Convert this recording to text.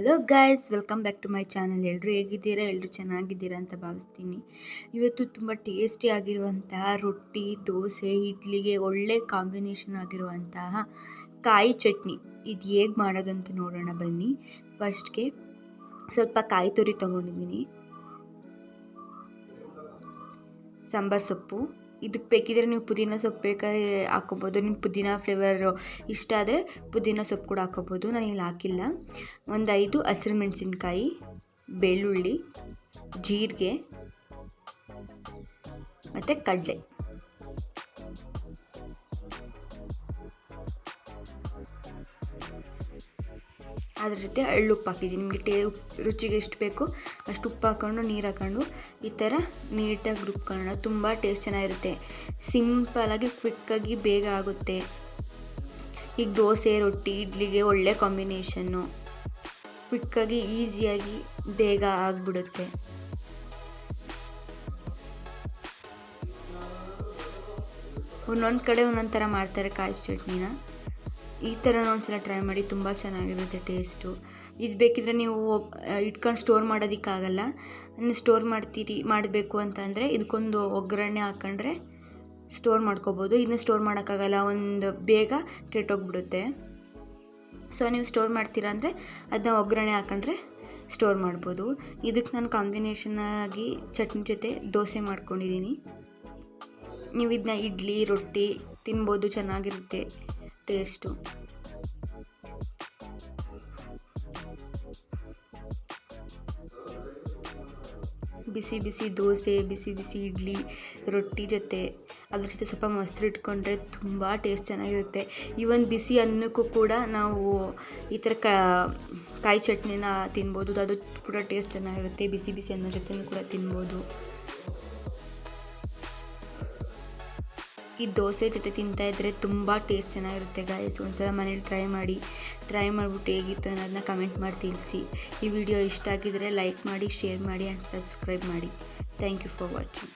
Hello guys, welcome back to my channel. ಎಲ್ಲರೂ ಹೇಗಿದ್ದೀರಾ? ಎಲ್ಲರೂ ಚೆನ್ನಾಗಿದ್ದೀರಾ ಅಂತ ಭಾವಿಸ್ತೀನಿ. ಇವತ್ತು ತುಂಬ ಟೇಸ್ಟಿ ಆಗಿರುವಂತಹ ರೊಟ್ಟಿ, ದೋಸೆ, ಇಡ್ಲಿಗೆ ಒಳ್ಳೆ ಕಾಂಬಿನೇಷನ್ ಆಗಿರುವಂತಹ ಕಾಯಿ ಚಟ್ನಿ ಇದು ಹೇಗೆ ಮಾಡೋದು ಅಂತ ನೋಡೋಣ ಬನ್ನಿ. ಫಸ್ಟ್ಗೆ ಸ್ವಲ್ಪ ಕಾಯಿ ತುರಿ ತೊಗೊಂಡಿದ್ದೀನಿ, ಸಾಂಬಾರು ಸೊಪ್ಪು, ಇದಕ್ಕೆ ಬೇಕಿದ್ರೆ ನೀವು ಪುದೀನ ಸೊಪ್ಪು ಬೇಕಾದ್ರೆ ಹಾಕೋಬೋದು. ನಿಮ್ಮ ಪುದೀನ ಫ್ಲೇವರ್ ಇಷ್ಟ ಆದರೆ ಪುದೀನ ಸೊಪ್ಪು ಕೂಡ ಹಾಕೋಬೋದು. ನಾನು ಇಲ್ಲಿ ಹಾಕಿಲ್ಲ. ಒಂದು 5 ಹಸಿರು ಮೆಣಸಿನ್ಕಾಯಿ, ಬೆಳ್ಳುಳ್ಳಿ, ಜೀರಿಗೆ ಮತ್ತು ಕಡಲೆ. ಅದ್ರ ಜೊತೆ ಉಪ್ಪು ಹಾಕಿದ್ದೀನಿ. ನಿಮಗೆ ರುಚಿಗೆ ಎಷ್ಟು ಬೇಕು ಅಷ್ಟು ಉಪ್ಪು ಹಾಕ್ಕೊಂಡು ನೀರು ಹಾಕ್ಕೊಂಡು ಈ ಥರ ನೀಟಾಗಿ ರುಬ್ಕೊಳ್ಳೋಣ. ತುಂಬ ಟೇಸ್ಟ್ ಚೆನ್ನಾಗಿರುತ್ತೆ. ಸಿಂಪಲಾಗಿ ಕ್ವಿಕ್ಕಾಗಿ ಬೇಗ ಆಗುತ್ತೆ. ಈಗ ದೋಸೆ, ರೊಟ್ಟಿ, ಇಡ್ಲಿಗೆ ಒಳ್ಳೆ ಕಾಂಬಿನೇಷನ್ನು. ಕ್ವಿಕ್ಕಾಗಿ ಈಸಿಯಾಗಿ ಬೇಗ ಆಗಿಬಿಡುತ್ತೆ. ಒಂದೊಂದು ಕಡೆ ಒಂದೊಂದು ಥರ ಮಾಡ್ತಾರೆ ಕಾಯಿ ಚಟ್ನಿನ. ಈ ಥರನೂ ಒಂದ್ಸಲ ಟ್ರೈ ಮಾಡಿ, ತುಂಬ ಚೆನ್ನಾಗಿರುತ್ತೆ ಟೇಸ್ಟು. ಇದು ಬೇಕಿದ್ರೆ ನೀವು ಇಟ್ಕೊಂಡು ಸ್ಟೋರ್ ಮಾಡೋದಕ್ಕಾಗಲ್ಲ. ನೀವು ಸ್ಟೋರ್ ಮಾಡಬೇಕು ಅಂತಂದರೆ ಇದಕ್ಕೊಂದು ಒಗ್ಗರಣೆ ಹಾಕ್ಕೊಂಡ್ರೆ ಸ್ಟೋರ್ ಮಾಡ್ಕೋಬೋದು. ಇದನ್ನ ಸ್ಟೋರ್ ಮಾಡೋಕ್ಕಾಗಲ್ಲ, ಒಂದು ಬೇಗ ಕೆಟ್ಟೋಗ್ಬಿಡುತ್ತೆ. ಸೊ ನೀವು ಸ್ಟೋರ್ ಮಾಡ್ತೀರಾ ಅಂದರೆ ಅದನ್ನ ಒಗ್ಗರಣೆ ಹಾಕ್ಕೊಂಡ್ರೆ ಸ್ಟೋರ್ ಮಾಡ್ಬೋದು. ಇದಕ್ಕೆ ನಾನು ಕಾಂಬಿನೇಷನ್ ಆಗಿ ಚಟ್ನಿ ಜೊತೆ ದೋಸೆ ಮಾಡ್ಕೊಂಡಿದ್ದೀನಿ. ನೀವು ಇದನ್ನ ಇಡ್ಲಿ, ರೊಟ್ಟಿ ತಿನ್ಬೋದು, ಚೆನ್ನಾಗಿರುತ್ತೆ ಟೇಸ್ಟು. ಬಿಸಿ ಬಿಸಿ ದೋಸೆ, ಬಿಸಿ ಬಿಸಿ ಇಡ್ಲಿ, ರೊಟ್ಟಿ ಜೊತೆ ಅದ್ರ ಜೊತೆ ಸ್ವಲ್ಪ ಮೊಸರು ಇಟ್ಕೊಂಡ್ರೆ ತುಂಬ ಟೇಸ್ಟ್ ಚೆನ್ನಾಗಿರುತ್ತೆ. ಈವನ್ ಬಿಸಿ ಅನ್ನಕ್ಕೂ ಕೂಡ ನಾವು ಈ ಥರ ಕಾಯಿ ಚಟ್ನಿನ ತಿನ್ಬೋದು. ಅದು ಕೂಡ ಟೇಸ್ಟ್ ಚೆನ್ನಾಗಿರುತ್ತೆ. ಬಿಸಿ ಬಿಸಿ ಅನ್ನೋ ಜೊತೆನೂ ಕೂಡ ತಿನ್ಬೋದು. ಈ ದೋಸೆ ಜೊತೆ ತಿಂತಾಯಿದ್ರೆ ತುಂಬ ಟೇಸ್ಟ್ ಚೆನ್ನಾಗಿರುತ್ತೆ ಗಾಯ್ಸ್. ಒಂದ್ಸಲ ಮನೇಲಿ ಟ್ರೈ ಮಾಡಿಬಿಟ್ಟು ಹೇಗಿತ್ತು ಅನ್ನೋದನ್ನ ಕಮೆಂಟ್ ಮಾಡಿ ತಿಳಿಸಿ. ಈ ವಿಡಿಯೋ ಇಷ್ಟ ಆಗಿದರೆ ಲೈಕ್ ಮಾಡಿ, ಶೇರ್ ಮಾಡಿ ಆ್ಯಂಡ್ ಸಬ್ಸ್ಕ್ರೈಬ್ ಮಾಡಿ. Thank you for watching.